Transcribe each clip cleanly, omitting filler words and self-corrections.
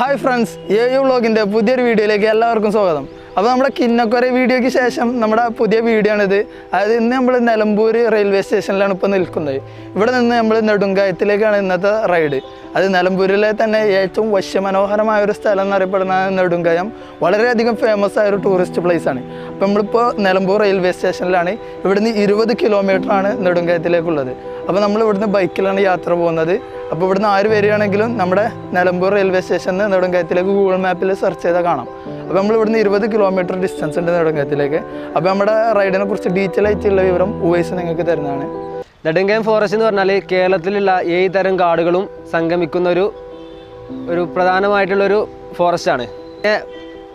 Hi friends, AU വ്ളോഗിൻ്റെ പുതിയൊരു വീഡിയോയിലേക്ക് എല്ലാവർക്കും സ്വാഗതം. അപ്പോൾ നമ്മുടെ കിന്നക്കൊര വീഡിയോയ്ക്ക് ശേഷം നമ്മുടെ പുതിയ വീഡിയോ ആണിത്. അതായത് ഇന്ന് നമ്മൾ നിലമ്പൂർ റെയിൽവേ സ്റ്റേഷനിലാണ് ഇപ്പോൾ നിൽക്കുന്നത്. ഇവിടെ നിന്ന് നമ്മൾ നെടുങ്കായത്തിലേക്കാണ് ഇന്നത്തെ റൈഡ്. അത് നിലമ്പൂരിലെ തന്നെ ഏറ്റവും വശ്യമനോഹരമായ ഒരു സ്ഥലം എന്നറിയപ്പെടുന്ന നെടുങ്കയം വളരെയധികം ഫേമസ് ആയ ഒരു ടൂറിസ്റ്റ് പ്ലേസ് ആണ്. അപ്പോൾ നമ്മളിപ്പോൾ നിലമ്പൂർ റെയിൽവേ സ്റ്റേഷനിലാണ്. ഇവിടുന്ന് 20 കിലോമീറ്ററാണ് നെടുങ്കയത്തിലേക്കുള്ളത്. അപ്പോൾ നമ്മൾ ഇവിടുന്ന് ബൈക്കിലാണ് യാത്ര പോകുന്നത്. അപ്പോൾ ഇവിടുന്ന് ആര് വരികയാണെങ്കിലും നമ്മുടെ നിലമ്പൂർ റെയിൽവേ സ്റ്റേഷനിൽ നെടുങ്കയത്തിലേക്ക് ഗൂഗിൾ മാപ്പിൽ സെർച്ച് ചെയ്താൽ കാണാം. അപ്പോൾ നമ്മൾ ഇവിടുന്ന് 20 കിലോമീറ്റർ ഡിസ്റ്റൻസ് ഉണ്ട് നെടുങ്കയത്തിലേക്ക്. അപ്പോൾ നമ്മുടെ റൈഡിനെ കുറിച്ച് ഡീറ്റെയിൽ ആയിട്ടുള്ള വിവരം ഉവൈസ് നിങ്ങൾക്ക് തരുന്നതാണ്. നെടുങ്കയം ഫോറസ്റ്റ് എന്ന് പറഞ്ഞാൽ കേരളത്തിലുള്ള 7 തരം കാടുകളും സംഗമിക്കുന്ന ഒരു പ്രധാനമായിട്ടുള്ളൊരു ഫോറസ്റ്റാണ്.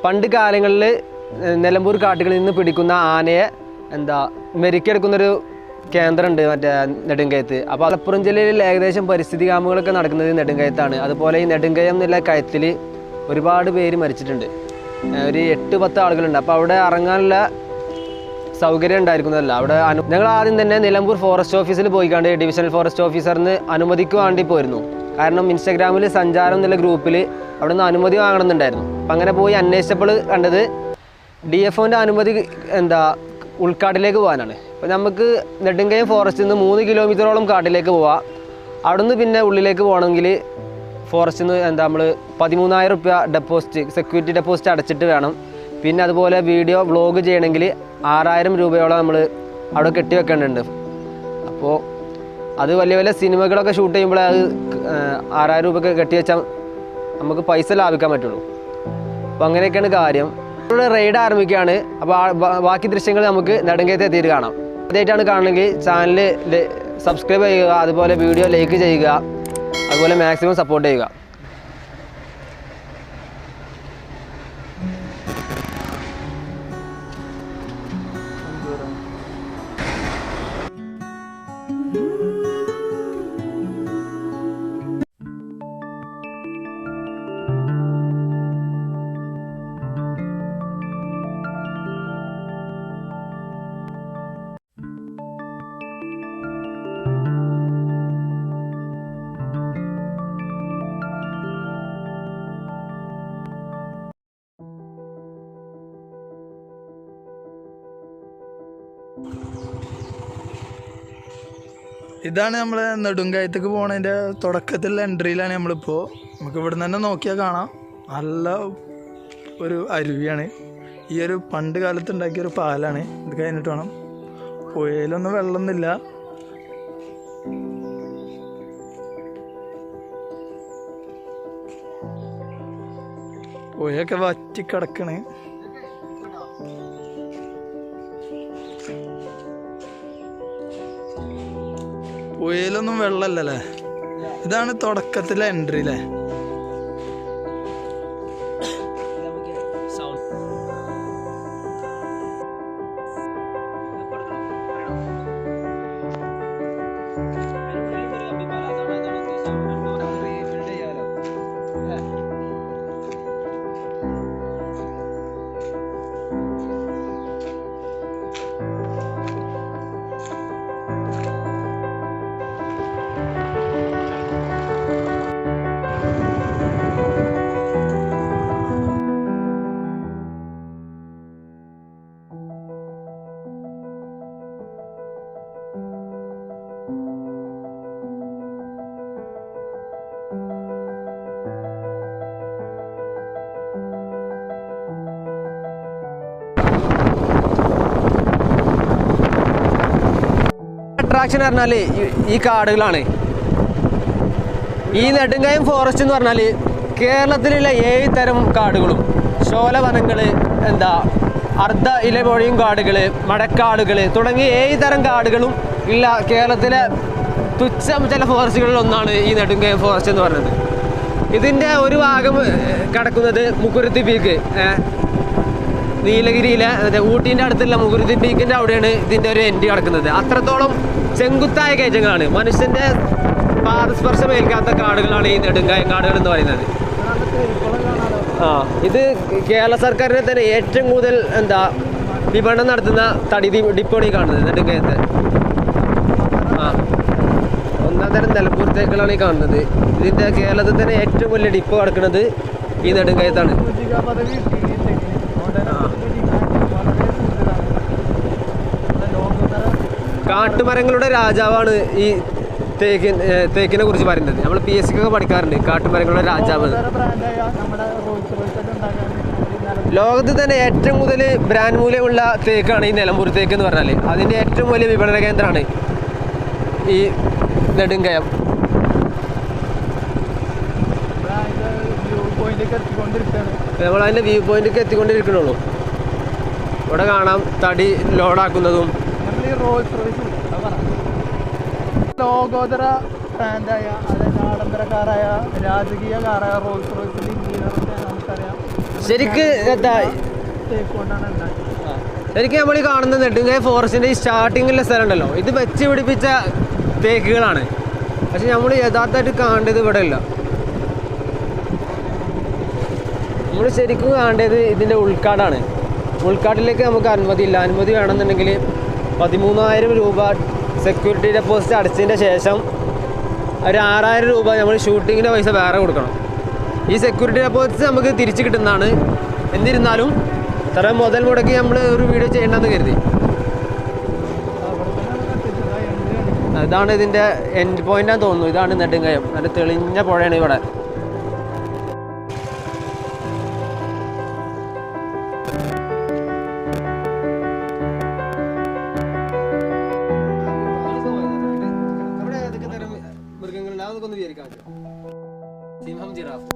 പണ്ട് കാലങ്ങളിൽ നിലമ്പൂർ കാട്ടുകളിൽ നിന്ന് പിടിക്കുന്ന ആനയെ മെരുക്കിയെടുക്കുന്നൊരു കേന്ദ്രമുണ്ട് മറ്റേ നെടുങ്കയത്ത്. അപ്പോൾ മലപ്പുറം ജില്ലയിൽ ഏകദേശം പരിസ്ഥിതി ക്യാമ്പുകളൊക്കെ നടക്കുന്നത് നെടുങ്കയത്താണ്. അതുപോലെ ഈ നെടുങ്കയം എന്നുള്ള കയത്തിൽ ഒരുപാട് പേര് മരിച്ചിട്ടുണ്ട്. ഒരു 8-10 ആളുകളുണ്ട്. അപ്പോൾ അവിടെ ഇറങ്ങാനുള്ള സൗകര്യം ഉണ്ടായിരിക്കുന്നതല്ല. അവിടെ ഞങ്ങൾ ആദ്യം തന്നെ നിലമ്പൂർ ഫോറസ്റ്റ് ഓഫീസിൽ പോയിക്കാണ്ട് ഡിവിഷണൽ ഫോറസ്റ്റ് ഓഫീസറിന് അനുമതിക്ക് വേണ്ടി പോയിരുന്നു. കാരണം ഇൻസ്റ്റാഗ്രാമിൽ സഞ്ചാരം എന്നുള്ള ഗ്രൂപ്പിൽ അവിടെ നിന്ന് അനുമതി വാങ്ങണമെന്നുണ്ടായിരുന്നു. അപ്പം അങ്ങനെ പോയി അന്വേഷിച്ചപ്പോൾ കണ്ടത് DFOൻ്റെ അനുമതി ഉൾക്കാട്ടിലേക്ക് പോകാനാണ്. അപ്പോൾ നമുക്ക് നെടുങ്കയം ഫോറസ്റ്റിൽ നിന്ന് 3 കിലോമീറ്ററോളം കാട്ടിലേക്ക് പോവാം. അവിടെ നിന്ന് പിന്നെ ഉള്ളിലേക്ക് പോകണമെങ്കിൽ ഫോറസ്റ്റിൽ നിന്ന് നമ്മൾ 13,000 രൂപ ഡെപ്പോസിറ്റ്, സെക്യൂരിറ്റി ഡെപ്പോസിറ്റ് അടച്ചിട്ട് വേണം. പിന്നെ അതുപോലെ വീഡിയോ വ്ളോഗ് ചെയ്യണമെങ്കിൽ 6,000 രൂപയോളം നമ്മൾ അവിടെ കെട്ടിവെക്കേണ്ടതുണ്ട്. അപ്പോൾ അത് വലിയ വലിയ സിനിമകളൊക്കെ ഷൂട്ട് ചെയ്യുമ്പോൾ അത് 6,000 രൂപയ്ക്ക് കെട്ടിവെച്ചാൽ നമുക്ക് പൈസ ലാഭിക്കാൻ പറ്റുള്ളൂ. അപ്പോൾ അങ്ങനെയൊക്കെയാണ് കാര്യം. നമ്മൾ റൈഡ് ആരംഭിക്കുകയാണ്. അപ്പോൾ ബാക്കി ദൃശ്യങ്ങൾ നമുക്ക് നെടുങ്കയത്ത് എത്തിയിട്ട് കാണാം. ആദ്യമായിട്ടാണ് കാണണമെങ്കിൽ ചാനൽ സബ്സ്ക്രൈബ് ചെയ്യുക, അതുപോലെ വീഡിയോ ലൈക്ക് ചെയ്യുക, അതുപോലെ മാക്സിമം സപ്പോർട്ട് ചെയ്യുക. ഇതാണ് നമ്മൾ നെടുങ്കായത്തേക്ക് പോകുന്നതിൻ്റെ തുടക്കത്തിലുള്ള എൻട്രിയിലാണ് നമ്മളിപ്പോൾ. നമുക്ക് ഇവിടെ നിന്ന് തന്നെ നോക്കിയാൽ കാണാം, നല്ല ഒരു അരുവിയാണ്. ഈ ഒരു പണ്ട് കാലത്ത് ഉണ്ടാക്കിയൊരു പാലാണ്. ഇത് കഴിഞ്ഞിട്ട് വേണം. പുഴയിലൊന്നും വെള്ളമൊന്നുമില്ല. പുഴയൊക്കെ വറ്റിക്കിടക്കണ്. പുഴയിലൊന്നും വെള്ളമല്ലല്ലേ. ഇതാണ് തുടക്കത്തിലെ എൻട്രി അല്ലേ. അട്രാക്ഷൻ പറഞ്ഞാൽ ഈ കാടുകളാണ്. ഈ നെടുങ്കയം ഫോറസ്റ്റ് എന്ന് പറഞ്ഞാൽ കേരളത്തിലുള്ള 7 തരം കാടുകളും, ശോലവനങ്ങൾ, അർദ്ധ ഇലപൊഴിയും കാടുകൾ, മടക്കാടുകൾ തുടങ്ങി 7 തരം കാടുകളും ഉള്ള കേരളത്തിലെ തുച്ഛം ചില ഫോറസ്റ്റുകളിൽ ഒന്നാണ് ഈ നെടുങ്കയം ഫോറസ്റ്റ് എന്ന് പറയുന്നത്. ഇതിൻ്റെ ഒരു ഭാഗം കിടക്കുന്നത് മുക്കുരുത്തി പീക്ക്, നീലഗിരിയിലെ ഊട്ടീൻ്റെ അടുത്തുള്ള മുകുരുതി പീക്കിൻ്റെ അവിടെയാണ് ഇതിൻ്റെ ഒരു എൻട്രി കിടക്കുന്നത്. അത്രത്തോളം ചെങ്കുത്തായ കയറ്റങ്ങളാണ്. മനുഷ്യൻ്റെ പാദസ്പർശം ഏൽക്കാത്ത കാടുകളാണ് ഈ നെടുങ്കായം കാടുകൾ എന്ന് പറയുന്നത്. ഇത് കേരള സർക്കാരിനെ തന്നെ ഏറ്റവും കൂടുതൽ വിപണനം നടത്തുന്ന തടി ഡിപ്പോണി കാണുന്നത് നെടുങ്കയത്ത്. ഒന്നാം തരം നിലമ്പൂർ തേക്കുകളാണ് ഈ കാണുന്നത്. ഇതിൻ്റെ കേരളത്തിൽ തന്നെ ഏറ്റവും വലിയ ഡിപ്പോ കിടക്കുന്നത് ഈ നെടുങ്കയത്താണ്. കാട്ടുമരങ്ങളുടെ രാജാവാണ് ഈ തേക്കിനെ കുറിച്ച് പറയുന്നത്. നമ്മൾ PSC ഒക്കെ പഠിക്കാറുണ്ട് കാട്ടുമരങ്ങളുടെ രാജാവ്. ലോകത്ത് തന്നെ ഏറ്റവും കൂടുതൽ ബ്രാൻഡ് മൂല്യമുള്ള തേക്കാണ് ഈ നിലമ്പൂർ തേക്ക് എന്ന് പറഞ്ഞാൽ. അതിൻ്റെ ഏറ്റവും വലിയ വിപണന കേന്ദ്രമാണ് ഈ നെടുങ്കയം. നമ്മൾ അതിൻ്റെ വ്യൂ പോയിന്റിലേക്ക് എത്തിക്കൊണ്ടിരിക്കണുള്ളൂ. ഇവിടെ കാണാം തടി ലോഡാക്കുന്നതും. ലോകോത്തര ബ്രാൻഡായ അതായത് ആഡംബര കാറായ രാജകീയ കാറായ റോൾസ് റോയ്സിന്റെ ഇഞ്ചീനിയറിന്റെ നമുക്കറിയാം. ശരിക്കും നമ്മൾ ഈ കാണുന്ന നെടുങ്കയം ഫോറസ്റ്റിന്റെ ഈ സ്റ്റാർട്ടിങ്ങിലെ സ്ഥലം ഉണ്ടല്ലോ, ഇത് വെച്ച് പിടിപ്പിച്ച തേക്കുകളാണ്. പക്ഷെ നമ്മൾ യഥാർത്ഥമായിട്ട് കാണേണ്ടത് ഇവിടെ ഇല്ല. നമ്മൾ ശരിക്കും കാണേണ്ടത് ഇതിൻ്റെ ഉൾക്കാടാണ്. ഉൾക്കാട്ടിലേക്ക് നമുക്ക് അനുമതിയില്ല. അനുമതി വേണമെന്നുണ്ടെങ്കിൽ 13,000 രൂപ സെക്യൂരിറ്റി ഡെപ്പോസിറ്റ് അടച്ചതിൻ്റെ ശേഷം ഒരു 6,000 രൂപ നമ്മൾ ഷൂട്ടിങ്ങിൻ്റെ പൈസ വേറെ കൊടുക്കണം. ഈ സെക്യൂരിറ്റി ഡെപ്പോസിറ്റ് നമുക്ക് തിരിച്ച് കിട്ടുന്നതാണ്. എന്നിരുന്നാലും ഇത്ര മുതൽ മുടക്കി നമ്മൾ ഒരു വീഡിയോ ചെയ്യണമെന്ന് കരുതി. ഇതാണ് ഇതിൻ്റെ എൻഡ് പോയിൻ്റാന്ന് തോന്നുന്നു. ഇതാണ് നെടുങ്കയം. നല്ല തെളിഞ്ഞ പുഴയാണ് ഇവിടെ. സിംഹം, ജിറാഫ്.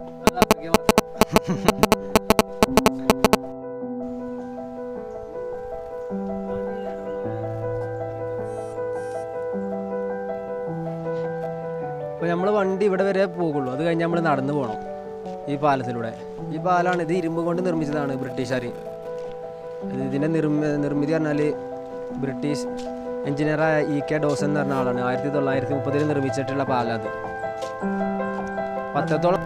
അപ്പോൾ നമ്മൾ വണ്ടി ഇവിടെ വരെ പോകുള്ളൂ. അത് കഴിഞ്ഞ് നമ്മൾ നടന്നു പോകണം ഈ പാലത്തിലൂടെ. ഈ പാലമാണ്, ഇത് ഇരുമ്പ് കൊണ്ട് നിർമ്മിച്ചതാണ് ബ്രിട്ടീഷുകാർ. ഇതിൻ്റെ നിർമ്മിതി പറഞ്ഞാൽ ബ്രിട്ടീഷ് എഞ്ചിനീയറായ E.K. ഡോസൻ എന്ന് പറഞ്ഞ ആളാണ് 1930 നിർമ്മിച്ചിട്ടുള്ള പാലം. അത് 10ഓളം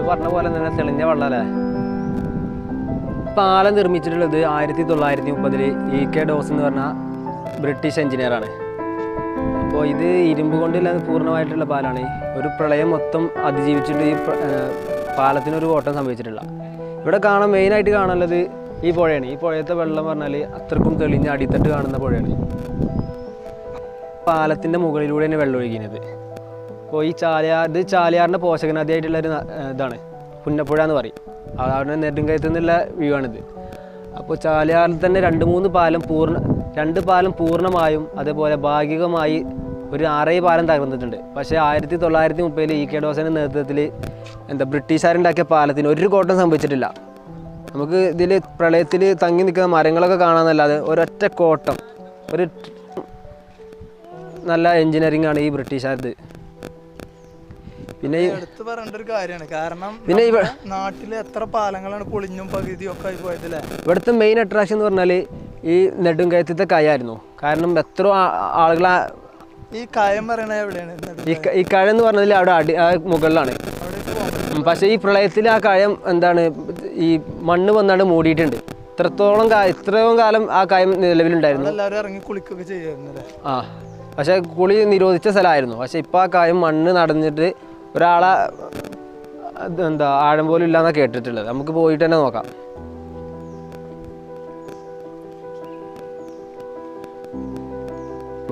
പറഞ്ഞ പോലെ തന്നെ തെളിഞ്ഞ വെള്ളമല്ലേ. പാലം നിർമ്മിച്ചിട്ടുള്ളത് 1930 E.K. ഡോസൻ എന്ന് പറഞ്ഞ ബ്രിട്ടീഷ് എഞ്ചിനീയറാണ്. അപ്പോൾ ഇത് ഇരുമ്പ് കൊണ്ടുള്ള പൂർണ്ണമായിട്ടുള്ള പാലമാണ്. ഒരു പ്രളയം മൊത്തം അതിജീവിച്ചിട്ട് ഈ പാലത്തിനൊരു കോട്ടം സംഭവിച്ചിട്ടില്ല. ഇവിടെ കാണാൻ മെയിനായിട്ട് കാണുന്നത് ഈ പുഴയാണ്. ഈ പുഴയത്തെ വെള്ളം പറഞ്ഞാൽ അത്രക്കും തെളിഞ്ഞ അടിത്തട്ട് കാണുന്ന പുഴയാണ്. പാലത്തിൻ്റെ മുകളിലൂടെ തന്നെ വെള്ളം ഒഴുകിയത്. അപ്പോൾ ഈ ഇത് ചാലിയാറിൻ്റെ പോഷക നദിയായിട്ടുള്ളൊരു ഇതാണ്, പുന്നപ്പുഴ എന്ന് പറയും. അവിടെ നെടുങ്കയത്തു നിന്നുള്ള വ്യൂ ആണിത്. അപ്പോൾ ചാലിയാറിൽ തന്നെ 2 പാലം പൂർണ്ണമായും അതേപോലെ ഭാഗികമായി ഒരു 6 പാലം തകർന്നിട്ടുണ്ട്. പക്ഷേ 1930 E.K. ഡോസൻ്റെ നേതൃത്വത്തിൽ ബ്രിട്ടീഷുകാരുണ്ടാക്കിയ പാലത്തിന് ഒരു കോട്ടം സംഭവിച്ചിട്ടില്ല. നമുക്ക് ഇതിൽ പ്രളയത്തിൽ തങ്ങി നിൽക്കുന്ന മരങ്ങളൊക്കെ കാണാമെന്നല്ലാതെ ഒരൊറ്റ കോട്ടം. ഒരു നല്ല എഞ്ചിനീയറിംഗ് ആണ് ഈ ബ്രിട്ടീഷുകാരത്. പിന്നെ എടുത്ത് പറയേണ്ട ഒരു കാര്യമാണ്. കാരണം നാട്ടിൽ എത്ര പാലങ്ങളാണ് പൊളിഞ്ഞും പകുതിയും ഒക്കെ ആയി പോയതല്ലേ. ഇവിടുത്തെ മെയിൻ അട്രാക്ഷൻ എന്ന് പറഞ്ഞാൽ ഈ നെടുങ്കയത്തെ കയായിരുന്നു. കാരണം എത്ര ആളുകൾ ഈ കയം പറയണത് എവിടെയാണ്? ഈ കയം എന്ന് പറഞ്ഞതിൽ അവിടെ മുകളിലാണ്. പക്ഷേ ഈ പ്രളയത്തിൽ ആ കയം ഈ മണ്ണ് വന്നാണ്ട് മൂടിയിട്ടുണ്ട്. ഇത്രയും കാലം ആ കയം നിലവിലുണ്ടായിരുന്നു. എല്ലാവരും ഇറങ്ങി കുളിക്കുകയൊക്കെ ചെയ്യാറുണ്ട്. പക്ഷേ കുളി നിരോധിച്ച സ്ഥലമായിരുന്നു. പക്ഷേ ഇപ്പോൾ ആ കയം മണ്ണ് നടന്നിട്ട് ഒരാളെ ആഴം പോലും ഇല്ലാന്നാണ് കേട്ടിട്ടുള്ളത്. നമുക്ക് പോയിട്ട് തന്നെ നോക്കാം.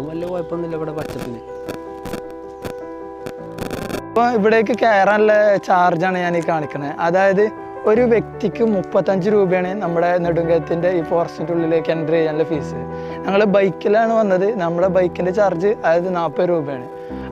വലിയ കുഴപ്പമൊന്നുമില്ല ഇവിടെ പച്ചപ്പിന്. അപ്പോൾ ഇവിടേക്ക് കയറാനുള്ള ചാർജാണ് ഞാൻ ഈ കാണിക്കുന്നത്. അതായത് ഒരു വ്യക്തിക്ക് 35 രൂപയാണ് നമ്മുടെ നെടുങ്കയത്തിൻ്റെ ഈ ഫോറസ്റ്റിൻ്റെ ഉള്ളിലേക്ക് എൻ്റർ ചെയ്യാനുള്ള ഫീസ്. ഞങ്ങൾ ബൈക്കിലാണ് വന്നത്. നമ്മുടെ ബൈക്കിൻ്റെ ചാർജ് അതായത് 40 രൂപയാണ്.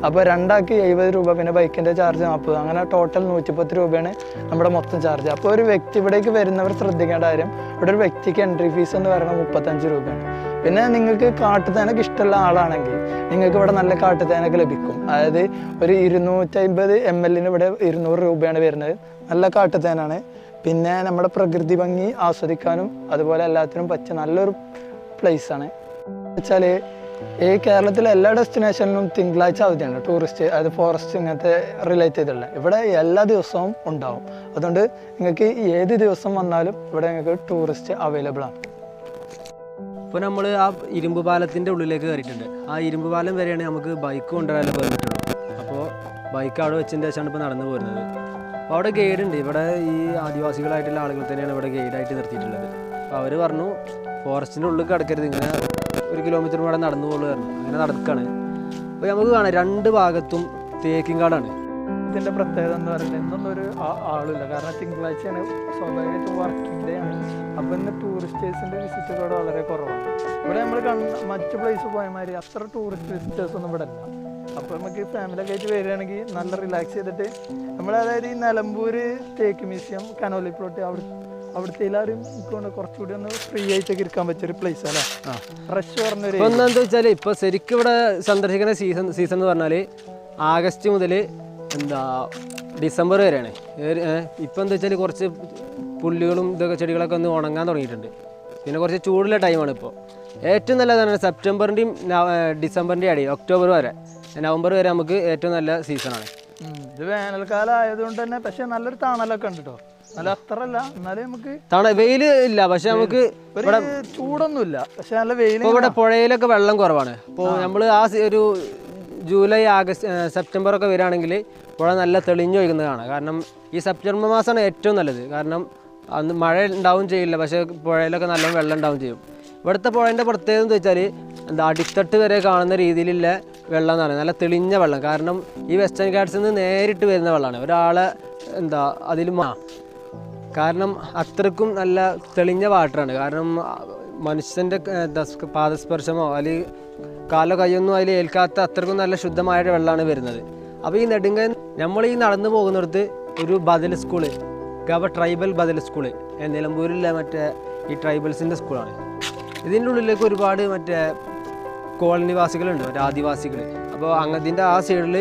അപ്പോൾ 2 ആൾക്ക് 70 രൂപ, പിന്നെ ബൈക്കിൻ്റെ ചാർജ് 40, അങ്ങനെ ടോട്ടൽ 110 രൂപയാണ് നമ്മുടെ മൊത്തം ചാർജ്. അപ്പോൾ ഒരു വ്യക്തി ഇവിടേക്ക് വരുന്നവർ ശ്രദ്ധിക്കേണ്ട കാര്യം, ഇവിടെ ഒരു വ്യക്തിക്ക് എൻട്രി ഫീസ് എന്ന് പറയുന്നത് 35 രൂപയാണ്. പിന്നെ നിങ്ങൾക്ക് കാട്ടുതേനൊക്കെ ഇഷ്ടമുള്ള ആളാണെങ്കിൽ നിങ്ങൾക്ക് ഇവിടെ നല്ല കാട്ടുതേനൊക്കെ ലഭിക്കും. അതായത് ഒരു 250 ml ഇവിടെ 200 രൂപയാണ് വരുന്നത്. നല്ല കാട്ടുതേനാണ്. പിന്നെ നമ്മുടെ പ്രകൃതി ഭംഗി ആസ്വദിക്കാനും അതുപോലെ എല്ലാത്തിനും പറ്റിയ നല്ലൊരു പ്ലേസാണ്. വെച്ചാൽ ഈ കേരളത്തിലെ എല്ലാ ഡെസ്റ്റിനേഷനിലും തിങ്കളാഴ്ച അവധിയാണ് ടൂറിസ്റ്റ്, അതായത് ഫോറസ്റ്റ് ഇങ്ങനത്തെ റിലേറ്റ് ചെയ്തിട്ടുള്ള. ഇവിടെ എല്ലാ ദിവസവും ഉണ്ടാവും. അതുകൊണ്ട് നിങ്ങൾക്ക് ഏത് ദിവസം വന്നാലും ഇവിടെ നിങ്ങൾക്ക് ടൂറിസ്റ്റ് അവൈലബിൾ ആണ്. ഇപ്പോൾ നമ്മൾ ആ ഇരുമ്പ് പാലത്തിൻ്റെ ഉള്ളിലേക്ക് കയറിയിട്ടുണ്ട്. ആ ഇരുമ്പ് പാലം വരെയാണ് നമുക്ക് ബൈക്ക് കൊണ്ടുവരാൻ പെർമിറ്റുള്ളൂ. അപ്പോൾ ബൈക്ക് അവിടെ വെച്ചതിൻ്റെ ശേഷമാണ് ഇപ്പോൾ നടന്നു പോരുന്നത്. അപ്പോൾ അവിടെ ഗൈഡ് ഉണ്ട്. ഇവിടെ ഈ ആദിവാസികളായിട്ടുള്ള ആളുകൾ തന്നെയാണ് ഇവിടെ ഗൈഡായിട്ട് നിർത്തിയിട്ടുള്ളത്. അപ്പോൾ അവർ പറഞ്ഞു ഫോറസ്റ്റിൻ്റെ ഉള്ളിൽ കിടക്കരുത്, ഇങ്ങനെ 1 കിലോമീറ്റർ ഇവിടെ നടന്നു പോകുള്ളൂ പറഞ്ഞു. അങ്ങനെ നടക്കുകയാണ്. അപ്പോൾ നമുക്ക് കാണാം 2 ഭാഗത്തും തേക്കിൻ കാടാണ്. ഇതിൻ്റെ പ്രത്യേകത എന്ന് പറയുന്നത് ഇന്നൊന്നും ഒരു ആളില്ല. കാരണം തിങ്കളാഴ്ചയാണ് സ്വാഭാവികമായിട്ട് വർക്കിംഗ് ഡേ ആണ്. അപ്പോൾ ഇന്ന് ടൂറിസ്റ്റേഴ്സിൻ്റെ വിസിറ്റ് ഇവിടെ വളരെ കുറവാണ്. ഇവിടെ നമ്മൾ മറ്റു പ്ലേസ് പോയമാതിരി അത്ര ടൂറിസ്റ്റ് വിസിറ്റേഴ്സ് ഒന്നും ഇവിടെ ഇല്ല. അപ്പോൾ നമുക്ക് ഫാമിലിയൊക്കെ ആയിട്ട് വരികയാണെങ്കിൽ നല്ല റിലാക്സ് ചെയ്തിട്ട് നമ്മൾ അതായത് ഈ നിലമ്പൂർ തേക്ക് മ്യൂസിയം കനോലി പ്ലോട്ട് അവിടുത്തെ എല്ലാവരും കൊണ്ട് കുറച്ചുകൂടി ഒന്ന് ഫ്രീ ആയിട്ടൊക്കെ ഇരിക്കാൻ പറ്റിയൊരു പ്ലേസ് അല്ലേ. റഷ് പറഞ്ഞൊരു എന്താണെന്ന് വെച്ചാൽ ഇപ്പോൾ ശരിക്കും ഇവിടെ സന്ദർശിക്കുന്ന സീസൺ എന്ന് പറഞ്ഞാൽ ആഗസ്റ്റ് മുതൽ ഡിസംബർ വരെയാണ്. ഇപ്പോൾ എന്താ വെച്ചാൽ കുറച്ച് പുല്ലുകളും ഇതൊക്കെ ചെടികളൊക്കെ ഒന്ന് ഉണങ്ങാൻ തുടങ്ങിയിട്ടുണ്ട്. പിന്നെ കുറച്ച് ചൂടുള്ള ടൈമാണ് ഇപ്പോൾ. ഏറ്റവും നല്ലതാണ് സെപ്റ്റംബറിൻ്റെയും ഡിസംബറിൻ്റെയും ഇടയിൽ ഒക്ടോബർ വരെ നവംബർ വരെ നമുക്ക് ഏറ്റവും നല്ല സീസണാണ്. ഇത് വേനൽക്കാലം ആയതുകൊണ്ട് തന്നെ പക്ഷെ നല്ലൊരു തണലൊക്കെ ഉണ്ട് കേട്ടോ. നല്ല അത്രല്ല എന്നാലും നമുക്ക് വെയിൽ ഇല്ല, പക്ഷെ നമുക്ക് ഇവിടെ ചൂടൊന്നുമില്ല, പക്ഷെ നല്ല വെയിൽ. ഇവിടെ പുഴയിലൊക്കെ വെള്ളം കുറവാണ്. അപ്പോൾ നമ്മൾ ആ ഒരു ജൂലൈ സെപ്റ്റംബർ ഒക്കെ വരികയാണെങ്കിൽ പുഴ നല്ല തെളിഞ്ഞു ഒഴുകുന്നതാണ്. കാരണം ഈ സെപ്റ്റംബർ മാസമാണ് ഏറ്റവും നല്ലത്. കാരണം അന്ന് മഴ ഉണ്ടാവും ചെയ്യില്ല, പക്ഷേ പുഴയിലൊക്കെ നല്ല വെള്ളം ഉണ്ടാവും ചെയ്യും. ഇവിടുത്തെ പുഴേൻ്റെ പ്രത്യേകത എന്ന് വെച്ചാൽ അടിത്തട്ട് വരെ കാണുന്ന രീതിയിലുള്ള വെള്ളം എന്നാണ്, നല്ല തെളിഞ്ഞ വെള്ളം. കാരണം ഈ വെസ്റ്റേൺ ഘാട്സിൽ നിന്ന് നേരിട്ട് വരുന്ന വെള്ളമാണ്. ഒരാളെ അതിൽ കാരണം അത്രക്കും നല്ല തെളിഞ്ഞ വാട്ടറാണ്. കാരണം മനുഷ്യൻ്റെ പാദസ്പർശമോ അല്ലെങ്കിൽ കാലോ കയ്യൊന്നും അതിൽ ഏൽക്കാത്ത അത്രക്കും നല്ല ശുദ്ധമായ വെള്ളമാണ് വരുന്നത്. അപ്പോൾ ഈ നെടുങ്കയം നമ്മൾ ഈ നടന്നു പോകുന്നിടത്ത് ഒരു ബദൽ സ്കൂള്, ട്രൈബൽ ബദൽ സ്കൂള് നിലമ്പൂരിലെ മറ്റേ ഈ ട്രൈബൽസിൻ്റെ സ്കൂളാണ്. ഇതിൻ്റെ ഉള്ളിലേക്ക് ഒരുപാട് മറ്റേ കോളനിവാസികളുണ്ട്, മറ്റേ ആദിവാസികൾ. അപ്പോൾ അങ്ങനത്തിൻ്റെ ആ സൈഡിൽ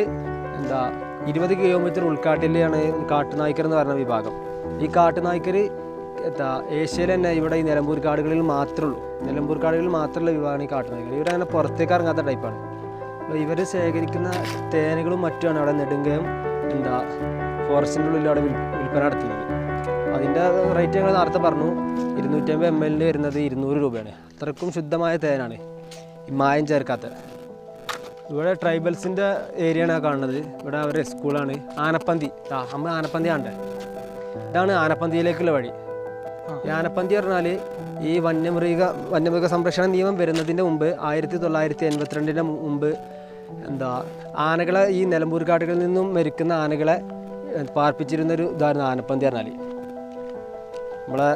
20 കിലോമീറ്റർ ഉൾക്കാട്ടിലാണ് കാട്ടുനായ്ക്കർ എന്ന് പറഞ്ഞ വിഭാഗം. ഈ കാട്ടുനായ്ക്കർ ഏഷ്യയിൽ തന്നെ ഇവിടെ ഈ നിലമ്പൂർ കാടുകളിൽ മാത്രമേ ഉള്ളൂ. നിലമ്പൂർ കാടുകളിൽ മാത്രമുള്ള വിഭാഗമാണ് ഈ കാട്ടുനായ്ക്കർ. ഇവരങ്ങനെ പുറത്തേക്ക് ഇറങ്ങാത്ത ടൈപ്പാണ്. അപ്പോൾ ഇവർ ശേഖരിക്കുന്ന തേനുകളും മറ്റുമാണ് അവിടെ നെടുങ്കയം ഫോറസ്റ്റിൻ്റെ ഉള്ളിൽ അവിടെ വിൽപ്പന നടത്തുന്നത്. അതിൻ്റെ റേറ്റ് ഞങ്ങൾ നേരത്തെ പറഞ്ഞു. 250 ml വരുന്നത് 200 രൂപയാണ്. അത്രക്കും ശുദ്ധമായ തേനാണ്, ഈ മായം ചേർക്കാത്ത. ഇവിടെ ട്രൈബൽസിൻ്റെ ഏരിയയാണ് കാണുന്നത്. ഇവിടെ അവരുടെ സ്കൂളാണ്. ആനപ്പന്തി, നമ്മൾ ആനപ്പന്തി കാണണ്ടേ, ഇതാണ് ആനപ്പന്തിയിലേക്കുള്ള വഴി. ഈ ആനപ്പന്തി പറഞ്ഞാൽ ഈ വന്യമൃഗ സംരക്ഷണ നിയമം വരുന്നതിൻ്റെ മുമ്പ് 1982 മുമ്പ് ആനകളെ ഈ നിലമ്പൂർ കാടുകളിൽ നിന്നും മരിക്കുന്ന ആനകളെ പാർപ്പിച്ചിരുന്നൊരു ഇതായിരുന്നു ആനപ്പന്തി പറഞ്ഞാൽ. നമ്മളെ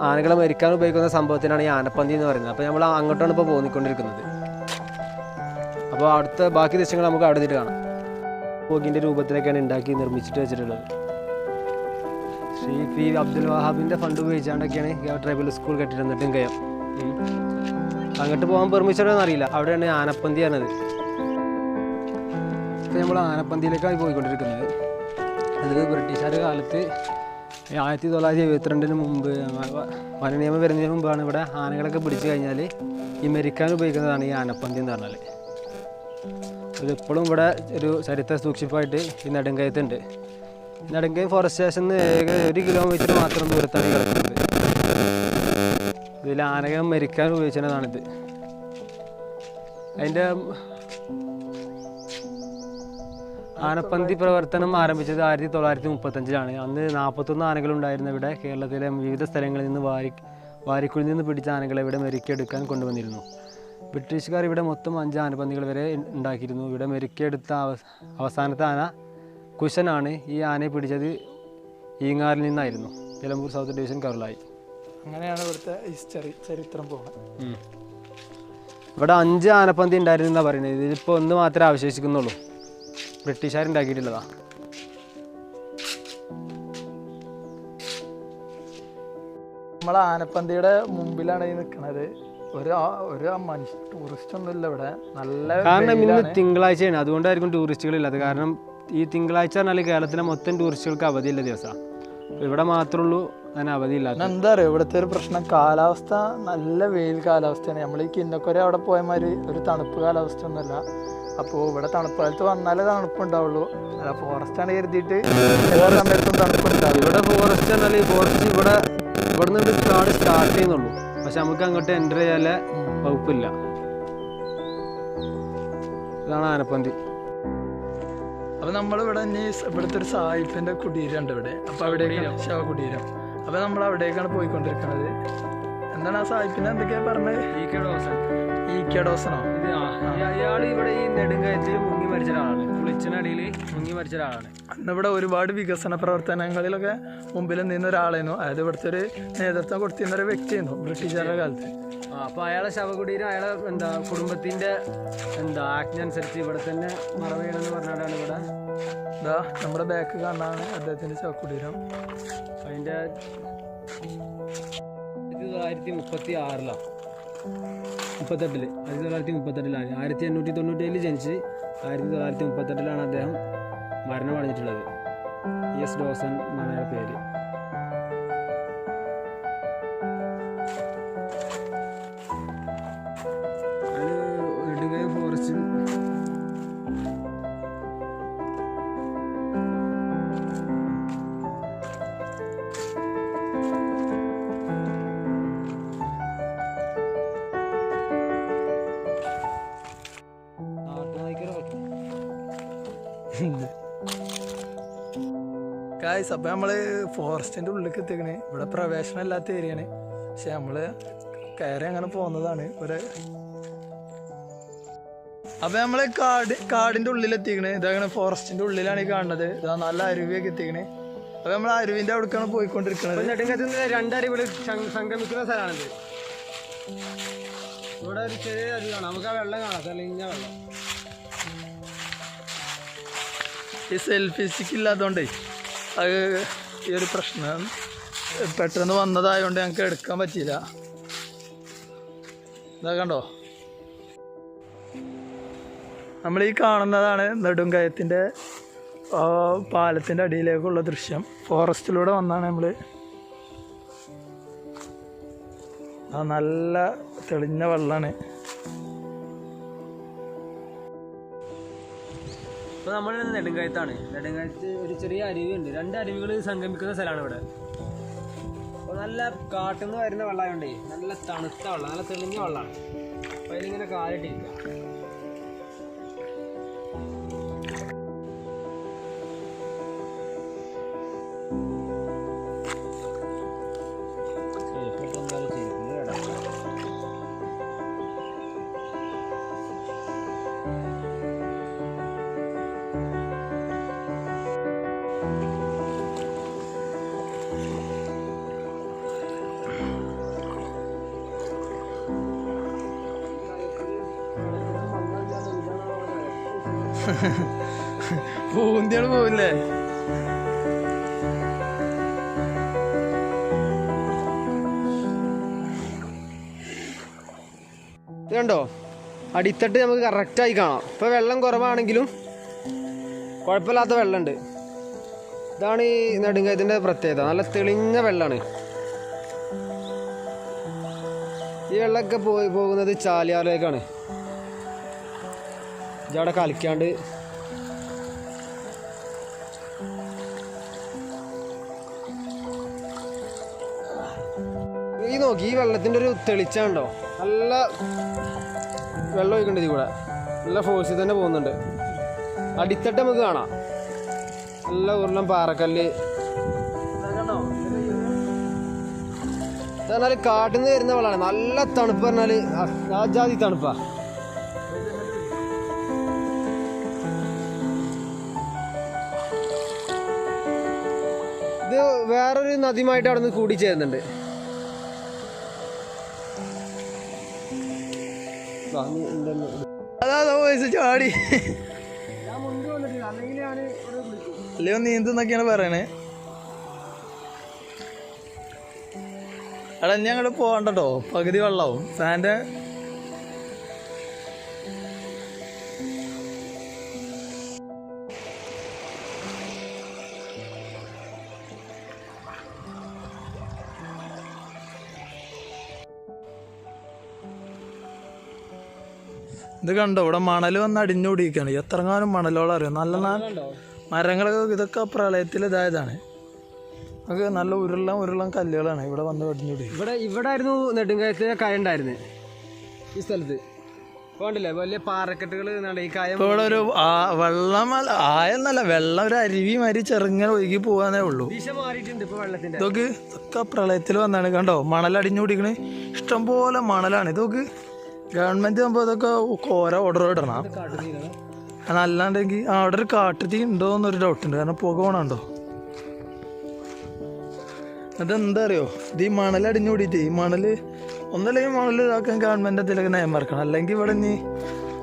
ആനകളെ മരിക്കാൻ ഉപയോഗിക്കുന്ന സംഭവത്തിനാണ് ഈ ആനപ്പന്തി എന്ന് പറയുന്നത്. അപ്പോൾ നമ്മൾ അങ്ങോട്ടാണ് ഇപ്പോൾ പോന്നിക്കൊണ്ടിരിക്കുന്നത്. അപ്പോൾ അവിടുത്തെ ബാക്കി ദൃശ്യങ്ങൾ നമുക്ക് അവിടെ നിന്ന് കാണാം. പോകിൻ്റെ രൂപത്തിലൊക്കെയാണ് ഉണ്ടാക്കി നിർമ്മിച്ചിട്ട് വെച്ചിട്ടുള്ളത്. ശ്രീ പി അബ്ദുൽ വഹാബിൻ്റെ ഫണ്ട് ഉപയോഗിച്ചാണ്ടൊക്കെയാണ് ട്രൈബൽ സ്കൂൾ കെട്ടിരുന്നത് നെടുങ്കയം. അങ്ങോട്ട് പോകാൻ പെർമിഷൻ അറിയില്ല. അവിടെയാണ് ആനപ്പന്തി പറഞ്ഞത്. ഇപ്പോൾ നമ്മൾ ആനപ്പന്തിയിലേക്കാണ് പോയിക്കൊണ്ടിരിക്കുന്നത്. അത് ബ്രിട്ടീഷുകാരുടെ കാലത്ത് 1972 മുമ്പ് വനനിയമം വരുന്നതിന് മുമ്പാണ് ഇവിടെ ആനകളൊക്കെ പിടിച്ചു കഴിഞ്ഞാൽ ഈ മരിക്കാൻ ഉപയോഗിക്കുന്നതാണ് ഈ ആനപ്പന്തി എന്ന് പറഞ്ഞാൽ. ഇതിപ്പോഴും ഇവിടെ ഒരു ചരിത്ര സൂക്ഷിപ്പായിട്ട് ഈ നെടുങ്കയത്തുണ്ട്. നെടുങ്കയം ഫോറസ്റ്റ് സ്റ്റേഷനിൽ നിന്ന് 1 കിലോമീറ്റർ മാത്രം ദൂരത്താണ് കിടക്കുന്നത്. ഇതിൽ ആനകൾ മരിക്കാൻ ഉപയോഗിച്ചതാണിത്. അതിൻ്റെ ആനപ്പന്തി പ്രവർത്തനം ആരംഭിച്ചത് 1935 അന്ന് 41 ആനകളുണ്ടായിരുന്നു ഇവിടെ. കേരളത്തിലെ വിവിധ സ്ഥലങ്ങളിൽ നിന്ന് വാരിക്കുഴിൽ നിന്ന് പിടിച്ച ആനകളെ ഇവിടെ മെരുക്കിയെടുക്കാൻ കൊണ്ടുവന്നിരുന്നു. ബ്രിട്ടീഷുകാർ ഇവിടെ മൊത്തം 5 ആനപ്പന്തികൾ വരെ ഉണ്ടാക്കിയിരുന്നു. ഇവിടെ മെരുക്കിയെടുത്ത അവസാനത്തെ ആന കുശനാണ്. ഈ ആനയെ പിടിച്ചത് ഈങ്ങാറിൽ നിന്നായിരുന്നു. Nilambur south division Karulayi. അങ്ങനെയാണ് ഇവിടുത്തെ ചരിത്രം പോകുന്നത്. ഇവിടെ 5 ആനപ്പന്തി ഉണ്ടായിരുന്നെന്നാണ് പറയുന്നത്. ഇതിലിപ്പോൾ 1 മാത്രമേ അവശേഷിക്കുന്നുള്ളൂ. ബ്രിട്ടീഷുകാരുണ്ടാക്കിയിട്ടുള്ളതാ. നമ്മളെ ആനപ്പന്തിയുടെ മുമ്പിലാണ് ഈ നിൽക്കുന്നത്. ഒരു മനുഷ്യ ടൂറിസ്റ്റ് ഒന്നും ഇല്ല ഇവിടെ. നല്ല കാരണം ഇന്ന് തിങ്കളാഴ്ചയാണ്, അതുകൊണ്ടായിരിക്കും ടൂറിസ്റ്റുകളില്ലാത്ത. കാരണം ഈ തിങ്കളാഴ്ച പറഞ്ഞാൽ കേരളത്തിലെ മൊത്തം ടൂറിസ്റ്റുകൾക്ക് അവധിയുള്ള ദിവസമാണ്. ഇവിടെ മാത്രമേ ഉള്ളൂ അതിന് അവധിയില്ലാത്ത. എന്താ പറയുക, ഇവിടുത്തെ ഒരു പ്രശ്നം കാലാവസ്ഥ നല്ല വെയിൽ കാലാവസ്ഥയാണ്. നമ്മൾ ഈ കിന്നക്കൊര അവിടെ പോയമാതിരി ഒരു തണുപ്പ് കാലാവസ്ഥ ഒന്നുമല്ല. അപ്പോൾ ഇവിടെ തണുപ്പ് കാലത്ത് വന്നാലേ തണുപ്പുണ്ടാവുള്ളൂ. അല്ല ഫോറസ്റ്റാണ് കരുതിയിട്ട് എല്ലാ സമയത്തും തണുപ്പുണ്ടാവും. ഇവിടെ ഫോറസ്റ്റ് പറഞ്ഞാൽ ഫോറസ്റ്റ് ഇവിടെ നിന്ന് കാട് സ്റ്റാർട്ട് ചെയ്യുന്നുള്ളൂ. പക്ഷെ നമുക്ക് അങ്ങോട്ട് എൻ്റർ ചെയ്യാനുള്ള വകുപ്പില്ല. ഇതാണ് ആനപ്പന്തി. അപ്പൊ നമ്മളിവിടെ ഇവിടുത്തെ ഒരു സായിപ്പിന്റെ കുടീരം ഉണ്ട് ഇവിടെ. അപ്പൊ അവിടേക്കാണ് ശവകുടീരം. അപ്പൊ നമ്മൾ അവിടേക്കാണ് പോയിക്കൊണ്ടിരിക്കുന്നത്. എന്താണ് ആ സായിപ്പിന്റെ എന്തൊക്കെയാ പറഞ്ഞത്? അയാൾ ഇവിടെ ഈ നെടുങ്കയത്തിൽ മുങ്ങി മരിച്ച ഒരാളാണ്. കുളിച്ചിനടിയിൽ മുങ്ങി മരിച്ച ഒരാളാണ്. അന്നിവിടെ ഒരുപാട് വികസന പ്രവർത്തനങ്ങളിലൊക്കെ മുമ്പിൽ നിന്ന ഒരാളായിരുന്നു. അതായത് ഇവിടുത്തെ ഒരു നേതൃത്വം കൊടുത്തിരുന്ന ഒരു വ്യക്തിയായിരുന്നു ബ്രിട്ടീഷുകാരുടെ കാലത്ത്. അപ്പോൾ അയാളെ ശവകുടീരം അയാളെ കുടുംബത്തിന്റെ ആജ്ഞ അനുസരിച്ച് ഇവിടെ തന്നെ മറവേണമെന്ന് പറഞ്ഞാണ് ഇവിടെ. നമ്മുടെ ബാക്ക് കാണാനാണ് അദ്ദേഹത്തിന്റെ ശവകുടീരം. അതിന്റെ 1938 1938 1897 ജനിച്ച് 1938 അദ്ദേഹം മരണമടഞ്ഞിട്ടുള്ളത്. എസ് ഡോസൻ എന്നാണ് പേര്. അത് നെടുങ്കയം ഫോറസ്റ്റ് ഗായ്സ്, അപ്പം നമ്മൾ ഫോറസ്റ്റിൻ്റെ ഉള്ളിലേക്ക് എത്തിക്കണേ. ഇവിടെ പ്രവേശനം ഇല്ലാത്ത ഏരിയയാണ്. പക്ഷെ നമ്മൾ കയറി അങ്ങനെ പോകുന്നതാണ് ഇവിടെ. അപ്പം നമ്മൾ കാടിൻ്റെ ഉള്ളിലെത്തിക്കണേ. ഇതങ്ങനെ ഫോറസ്റ്റിൻ്റെ ഉള്ളിലാണ് ഈ കാണുന്നത്. ഇതാ നല്ല അരുവിയൊക്കെ എത്തിക്കണേ. അപ്പം നമ്മൾ അരുവിൻ്റെ അവിടേക്കാണ് പോയിക്കൊണ്ടിരിക്കുന്നത്. നെടുങ്കയത്ത് 2 അരുവികൾ സംഗമിക്കുന്ന സ്ഥലമാണിത്. ഇവിടെ ഒരു ചെറിയ അരുവിയാണ്. നമുക്ക് ആ വെള്ളം കാണാം, തെളിഞ്ഞ വെള്ളം. ഈ സെൽഫി സ്റ്റിക്ക് ഇല്ലാത്തതുകൊണ്ടേ അത് ഈ ഒരു പ്രശ്നം പെട്ടെന്ന് വന്നതായതുകൊണ്ട് ഞങ്ങൾക്ക് എടുക്കാൻ പറ്റിയില്ല. ഇതാ കണ്ടോ, നമ്മൾ ഈ കാണുന്നതാണ് നെടുങ്കയത്തിൻ്റെ പാലത്തിൻ്റെ അടിയിലേക്കുള്ള ദൃശ്യം. ഫോറസ്റ്റിലൂടെ വന്നാണ് നമ്മൾ. നല്ല തെളിഞ്ഞ വെള്ളമാണ്. ഇപ്പോൾ നമ്മൾ നെടുങ്കയത്താണ്. നെടുങ്കയത്ത് ഒരു ചെറിയ അരുവിയുണ്ട്. 2 അരുവികൾ സംഗമിക്കുന്ന സ്ഥലമാണ് ഇവിടെ. അപ്പോൾ നല്ല കാട്ടിൽ നിന്ന് വരുന്ന വെള്ളമായതുകൊണ്ടേ നല്ല തണുത്ത വെള്ളം, നല്ല തെളിഞ്ഞ വെള്ളമാണ്. അപ്പോൾ അതിലിങ്ങനെ കാലിട്ടിരിക്കുക. പൂന്തിയാണ് പോവില്ലേ? ഇത് കണ്ടോ, അടിത്തട്ട് നമുക്ക് കറക്റ്റായി കാണാം. ഇപ്പോൾ വെള്ളം കുറവാണെങ്കിലും കുഴപ്പമില്ലാത്ത വെള്ളമുണ്ട്. ഇതാണ് ഈ നെടുങ്കയത്തിൻ്റെ പ്രത്യേകത. നല്ല തെളിഞ്ഞ വെള്ളമാണ്. ഈ വെള്ളമൊക്കെ പോകുന്നത് ചാലിയാറിലേക്കാണ്. ഇതവിടെ കളിക്കാണ്ട് ഈ നോക്കി, ഈ വെള്ളത്തിൻ്റെ ഒരു തെളിച്ചുണ്ടോ? നല്ല വെള്ളം ഒഴിക്കേണ്ടത് ഇതിൽ കൂടെ നല്ല ഫോഴ്സിൽ തന്നെ പോകുന്നുണ്ട്. അടിത്തട്ട് നമുക്ക് കാണാം. നല്ല ഉരുളം പാറക്കല്ല്. പറഞ്ഞാൽ കാട്ടിൽ നിന്ന് വരുന്ന വെള്ളമാണ്. നല്ല തണുപ്പ് പറഞ്ഞാൽ ആജാതി തണുപ്പാ. ഇത് വേറൊരു നദിയുമായിട്ട് അവിടെ നിന്ന് കൂടിച്ചേരുന്നുണ്ട്. അതാ ചാടി അല്ലയോ നീന്തുന്നൊക്കെയാണ് പറയണേ. എടാ ഇനി അങ്ങോട്ട് പോകണ്ടോ, പകുതി വെള്ളമാവും. ഫാൻ്റെ ഇത് കണ്ടോ, ഇവിടെ മണൽ വന്ന് അടിഞ്ഞുകൂടിയിരിക്കുകയാണ്. എത്രങ്ങാനും മണലോളം അറിയാം. നല്ല മരങ്ങളൊക്കെ ഇതൊക്കെ പ്രളയത്തിൽ ഇതായതാണ്. നമുക്ക് നല്ല ഉരുളം കല്ലുകളാണ് ഇവിടെ വന്ന് പടിഞ്ഞൂടി. ഇവിടെ ആയിരുന്നു നെടുങ്കയത്തെ കായ ഉണ്ടായിരുന്നത് ഈ സ്ഥലത്ത്. കണ്ടില്ലേ വലിയ പാറക്കെട്ടുകൾ ഈ കായ. ഇവിടെ ഒരു വെള്ളം ആയെന്നല്ല, വെള്ളം ഒരു അരുവി മാതിരി ചെറുങ്ങനെ ഒഴുകി പോകാനേ ഉള്ളൂ. ദിശ മാറിയിട്ടുണ്ട് ഇപ്പൊ വെള്ളത്തിന്റെ. ഇതൊക്കെ പ്രളയത്തിൽ വന്നാണ്. കണ്ടോ മണലടിഞ്ഞു പിടിക്കണ്, ഇഷ്ടംപോലെ മണലാണ്. ഇതൊക്കെ ഗവൺമെന്റ് ആകുമ്പോൾ ഇതൊക്കെ കോര ഓർഡർ ഇടണം. അതല്ലാണ്ടെങ്കിൽ അവിടെ ഒരു കാട്ടുതീ ഉണ്ടോ എന്നൊരു ഡൗട്ടുണ്ട്. കാരണം പുക പോണുണ്ടോ. അതെന്താ അറിയോ, ഇത് ഈ മണലടിഞ്ഞു കൂടിയിട്ട് ഈ മണല് ഒന്നല്ലെങ്കിൽ മണൽ ഇതാക്കാൻ ഗവൺമെന്റ് എന്തെങ്കിലുമൊക്കെ നയം മറക്കണം. അല്ലെങ്കിൽ ഇവിടെ ഇനി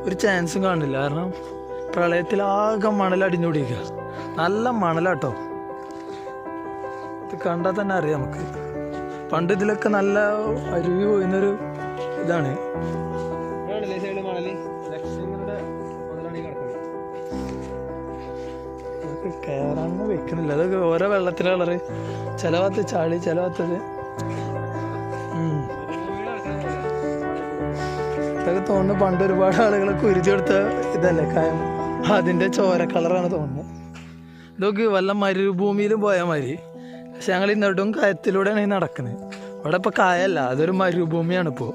ഒരു ചാൻസും കാണില്ല. കാരണം പ്രളയത്തിലാകെ മണലടിഞ്ഞു കൂടിയിരിക്കുക. നല്ല മണലാട്ടോ, ഇത് കണ്ടാൽ തന്നെ അറിയാം നമുക്ക്. പണ്ട് ഇതിലൊക്കെ നല്ല അരുവി പോയിരുന്നൊരു ഇതാണ്. കയറാൻ വെക്കുന്നില്ല. അതൊക്കെ ഓരോ വെള്ളത്തിലെ കളറ്, ചില ഭാഗത്ത് ചളി, ചില ഭാഗത്തത് ഇതൊക്കെ തോന്നുന്നു പണ്ട് ഒരുപാട് ആളുകളൊക്കെ ഉരുതിയെടുത്ത ഇതല്ലേ കായം, അതിൻ്റെ ചോര കളറാണ് തോന്നുന്നത്. ഇതൊക്കെ വല്ല മരുഭൂമിയിലും പോയ മാതിരി. പക്ഷെ ഞങ്ങൾ ഈ നെടുങ്കയത്തിലൂടെയാണ് ഈ നടക്കുന്നത്. ഇവിടെ ഇപ്പോൾ കായല്ല, അതൊരു മരുഭൂമിയാണ് ഇപ്പോൾ.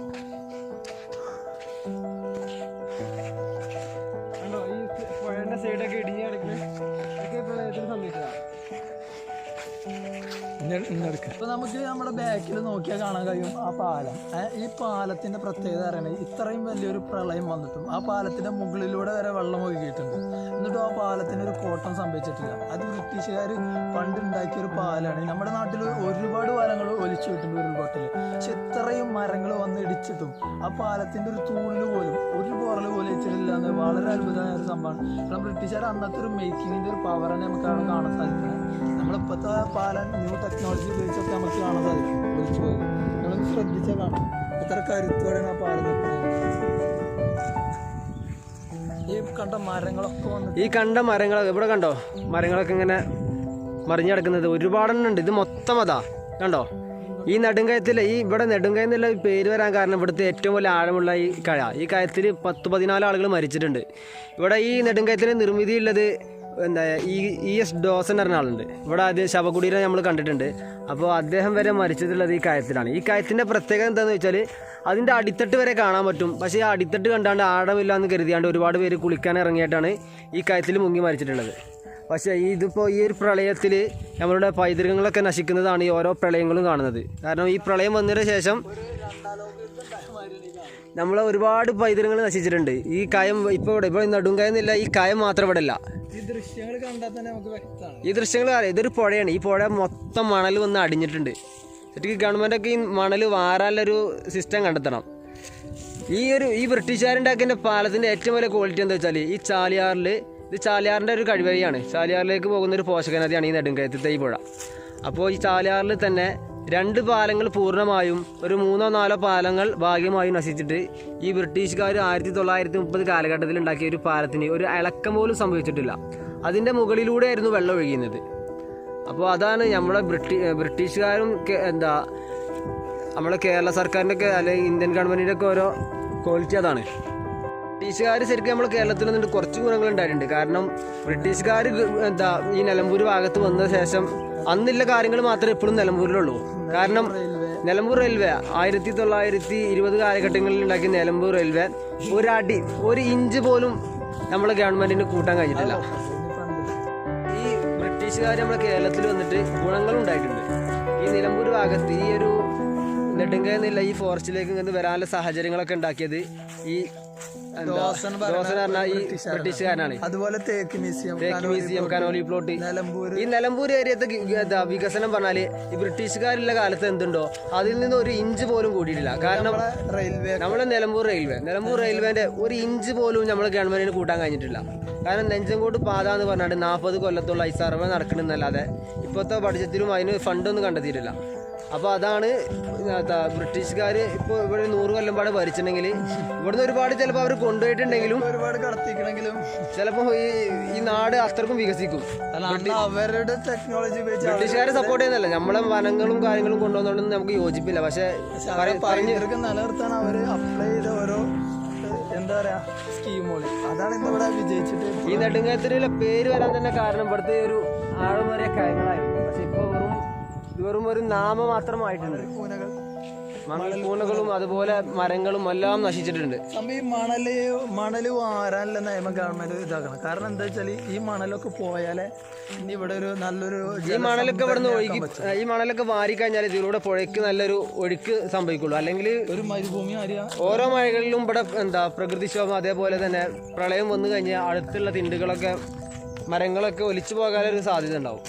ഇപ്പൊ നമുക്ക് നമ്മുടെ ബാക്കിൽ നോക്കിയാൽ കാണാൻ കഴിയും ആ പാലം. ഈ പാലത്തിന്റെ പ്രത്യേകത പറയുന്നത്, ഇത്രയും വലിയൊരു പ്രളയം വന്നിട്ടും ആ പാലത്തിന്റെ മുകളിലൂടെ വരെ വെള്ളം ഒഴുകിയിട്ടുണ്ട്. എന്നിട്ടും ആ പാലത്തിന് ഒരു കോട്ടം സംഭവിച്ചിട്ടില്ല. അത് ബ്രിട്ടീഷുകാർ പണ്ട് ഉണ്ടാക്കിയൊരു പാലാണ്. നമ്മുടെ നാട്ടിൽ ഒരുപാട് പാലങ്ങൾ ഒലിച്ചു വിട്ടുണ്ട് ഉരുൾപൊട്ടൽ. പക്ഷെ ഇത്രയും മരങ്ങൾ വന്ന് ഇടിച്ചിട്ടും ആ പാലത്തിന്റെ ഒരു തൂണിൽ പോലും ഒരു പോറൽ പോലും വെച്ചിട്ടില്ല എന്ന് വളരെ അത്ഭുതമായ ഒരു സംഭവമാണ്. കാരണം ബ്രിട്ടീഷുകാർ അന്നത്തെ ഒരു മേക്കിങ്ങിന്റെ ഒരു പവറാണ് നമുക്ക് കാണാൻ സാധിക്കുന്നത്. നമ്മളിപ്പോഴത്തെ പാലം ന്യൂ ടെക്നോളജി ഉപയോഗിച്ചൊക്കെ നമുക്ക് കാണാൻ സാധിക്കും. ഒലിച്ചു പോയത് നമ്മളൊന്ന് ശ്രദ്ധിച്ചാൽ കാണാം എത്ര കരുത്തോടെയാണ് ആ പാലം നിൽക്കുന്നത്. ഈ കണ്ട മരങ്ങളൊക്കെ ഇവിടെ കണ്ടോ, മരങ്ങളൊക്കെ ഇങ്ങനെ മറിഞ്ഞു കിടക്കുന്നത് ഒരുപാടെണ്ണം ഉണ്ട്. ഇത് മൊത്തം അതാ കണ്ടോ. ഈ നെടുങ്കയത്തിൽ ഇവിടെ നെടുങ്കയം എന്നുള്ള പേര് വരാൻ കാരണം ഇവിടുത്തെ ഏറ്റവും വലിയ ആഴമുള്ള ഈ കയത്തിൽ 10-14 ആളുകൾ മരിച്ചിട്ടുണ്ട്. ഇവിടെ ഈ നെടുങ്കയത്തിന് നിർമ്മിതി ഉള്ളത് എന്താ ES ഡോസൻ പറഞ്ഞ ആളുണ്ട്. ഇവിടെ ആദ്യം ശവകുടീരം നമ്മൾ കണ്ടിട്ടുണ്ട്. അപ്പോൾ അദ്ദേഹം വരെ മരിച്ചിട്ടുള്ളത് ഈ കയത്തിലാണ്. ഈ കയത്തിൻ്റെ പ്രത്യേകത എന്താണെന്ന് വെച്ചാൽ അതിൻ്റെ അടിത്തട്ട് വരെ കാണാൻ പറ്റും. പക്ഷേ ആ അടിത്തട്ട് കണ്ടാണ്ട് ആഴമില്ല എന്ന് കരുതിയാണ്ട് ഒരുപാട് പേര് കുളിക്കാൻ ഇറങ്ങിയിട്ടാണ് ഈ കയത്തിൽ മുങ്ങി മരിച്ചിട്ടുള്ളത്. പക്ഷേ ഇതിപ്പോൾ ഈ ഒരു പ്രളയത്തിൽ നമ്മളുടെ പൈതൃകങ്ങളൊക്കെ നശിക്കുന്നതാണ് ഈ ഓരോ പ്രളയങ്ങളും കാണുന്നത്. കാരണം ഈ പ്രളയം വന്നതിന് ശേഷം നമ്മളെ ഒരുപാട് പൈതൃകങ്ങൾ നശിച്ചിട്ടുണ്ട്. ഈ കായം ഇപ്പോൾ നെടുങ്കയം എന്നില്ല, ഈ കായം മാത്രം ഇവിടെ ഇല്ല. ഈ ദൃശ്യങ്ങൾ കണ്ടാൽ തന്നെ നമുക്ക് വ്യക്തമാണ്. ഈ ദൃശ്യങ്ങൾ അറിയാം. ഇതൊരു പുഴയാണ്. ഈ പുഴ മൊത്തം മണൽ വന്ന് അടിഞ്ഞിട്ടുണ്ട്. ശരിക്കും ഗവൺമെൻറ്റൊക്കെ ഈ മണൽ വാരാനുള്ളൊരു സിസ്റ്റം കണ്ടെത്തണം. ഈ ബ്രിട്ടീഷുകാരുണ്ടാക്കിയ പാലത്തിൻ്റെ ഏറ്റവും വലിയ ക്വാളിറ്റി എന്താ വെച്ചാൽ ഈ ചാലിയാറിൻ്റെ ഒരു കഴിവഴിയാണ്. ചാലിയാറിലേക്ക് പോകുന്ന ഒരു പോഷക നദിയാണ് ഈ നെടുങ്കയത്തെ ഈ പുഴ. അപ്പോൾ ഈ ചാലിയാറിൽ തന്നെ 2 പാലങ്ങൾ പൂർണ്ണമായും ഒരു 3-4 പാലങ്ങൾ ഭാഗ്യമായും നശിച്ചിട്ട് ഈ ബ്രിട്ടീഷുകാർ 1930 കാലഘട്ടത്തിൽ ഉണ്ടാക്കിയ ഒരു പാലത്തിന് ഒരു ഇളക്കം പോലും സംഭവിച്ചിട്ടില്ല. അതിൻ്റെ മുകളിലൂടെയായിരുന്നു വെള്ളം ഒഴുകുന്നത്. അപ്പോൾ അതാണ് നമ്മളെ ബ്രിട്ടീഷുകാരും നമ്മളെ കേരള സർക്കാരിൻ്റെ ഒക്കെ അല്ലെങ്കിൽ ഇന്ത്യൻ ഗവൺമെൻറ്റിൻ്റെ ഒക്കെ ഓരോ ക്വാളിറ്റി അതാണ്. ബ്രിട്ടീഷുകാർ ശരിക്കും നമ്മൾ കേരളത്തിൽ നിന്നിട്ട് കുറച്ച് ഗുണങ്ങൾ ഉണ്ടായിട്ടുണ്ട്. കാരണം ബ്രിട്ടീഷുകാർ ഈ നിലമ്പൂർ ഭാഗത്ത് വന്ന ശേഷം അന്നില്ല കാര്യങ്ങൾ മാത്രമേ എപ്പോഴും നിലമ്പൂരിലുള്ളൂ. കാരണം നിലമ്പൂർ റെയിൽവേ 1920 കാലഘട്ടങ്ങളിൽ ഉണ്ടാക്കിയ നിലമ്പൂർ റെയിൽവേ ഒരു ഇഞ്ച് പോലും നമ്മളെ ഗവൺമെന്റിന് കൂട്ടാൻ കഴിഞ്ഞിട്ടില്ല. ഈ ബ്രിട്ടീഷുകാർ നമ്മളെ കേരളത്തിൽ വന്നിട്ട് ഗുണങ്ങളുണ്ടായിട്ടുണ്ട്. ഈ നിലമ്പൂർ ഭാഗത്ത് ഈ ഒരു നെടുങ്കയം എന്നില്ല ഈ ഫോറസ്റ്റിലേക്ക് ഇങ്ങനെ വരാനുള്ള സാഹചര്യങ്ങളൊക്കെ ഉണ്ടാക്കിയത് ഈ ബ്രിട്ടീഷുകാരനാണ്. അതുപോലെ തേക്ക് മ്യൂസിയം, കനോലി പ്ലോട്ട്, ഈ നിലമ്പൂർ ഏരിയത്തെ വികസനം പറഞ്ഞാല് ഈ ബ്രിട്ടീഷുകാരുള്ള കാലത്ത് എന്തുണ്ടോ അതിൽ നിന്ന് ഒരു ഇഞ്ച് പോലും കൂടിയിട്ടില്ല. കാരണം നമ്മളെ നിലമ്പൂർ റെയിൽവേന്റെ ഒരു ഇഞ്ച് പോലും നമ്മളെ ഗവൺമെന്റിന് കൂട്ടാൻ കഴിഞ്ഞിട്ടില്ല. കാരണം നെഞ്ചങ്കോട്ട് പാത എന്ന് പറഞ്ഞാൽ 40 കൊല്ലത്തോളം ഈ സർവേ നടക്കണമെന്നല്ലാതെ ഇപ്പോഴത്തെ ബഡ്ജറ്റിലും അതിന് ഫണ്ടൊന്നും കണ്ടെത്തിയിട്ടില്ല. അപ്പോൾ അതാണ് ബ്രിട്ടീഷുകാർ ഇപ്പോൾ ഇവിടെ 100 കൊല്ലം പാടെ ഭരിച്ചിട്ടുണ്ടെങ്കിൽ ഇവിടുന്ന് ഒരുപാട് ചിലപ്പോൾ അവർ കൊണ്ടുപോയിട്ടുണ്ടെങ്കിലും ഒരുപാട് കടത്തിക്കണമെങ്കിലും ചിലപ്പോൾ ഈ നാട് അത്രക്കും വികസിക്കും. അവരുടെ ടെക്നോളജി ബ്രിട്ടീഷുകാരെ സപ്പോർട്ട് ചെയ്യുന്നതല്ല, നമ്മളെ വനങ്ങളും കാര്യങ്ങളും കൊണ്ടുവന്നോണ്ടൊന്നും നമുക്ക് യോജിപ്പില്ല. പക്ഷെ നിലനിർത്താൻ അവർ അപ്ലൈ ചെയ്ത ഓരോ എന്താ പറയാ സ്കീമുകൾ അതാണ് ഇന്നിവിടെ വിജയിച്ചിട്ട്. ഈ നെടുങ്കയത്തിനുള്ള പേര് വരാൻ തന്നെ കാരണം ഇവിടുത്തെ ഒരു ആഴമേറിയ കാര്യങ്ങളായിരുന്നു. പക്ഷെ ഇപ്പോൾ വെറും വെറും ഒരു നാമമാത്രമായിട്ടുണ്ട്. പൂനകൾ മണൽക്കൂനകളും അതുപോലെ മരങ്ങളും എല്ലാം നശിച്ചിട്ടുണ്ട്. ഈ മണല് വാരാനുള്ള നിയമം ഗവൺമെന്റ് ഇതാക്കണം. കാരണം എന്താ വെച്ചാൽ ഈ മണലൊക്കെ പോയാലേ ഇനി ഇവിടെ ഒരു നല്ലൊരു ഈ മണലൊക്കെ ഇവിടെ നിന്ന് ഒഴുകി ഈ മണലൊക്കെ വാരിക്കഴിഞ്ഞാൽ ഇതിലൂടെ പുഴയ്ക്ക് നല്ലൊരു ഒഴുക്ക് സംഭവിക്കുള്ളൂ. അല്ലെങ്കിൽ ഒരു മരുഭൂമി ഓരോ മഴകളിലും ഇവിടെ പ്രകൃതിക്ഷോഭം അതേപോലെ തന്നെ പ്രളയം വന്നു കഴിഞ്ഞാൽ അടുത്തുള്ള തിണ്ടുകളൊക്കെ മരങ്ങളൊക്കെ ഒലിച്ചു പോകാനൊരു സാധ്യത ഉണ്ടാവും.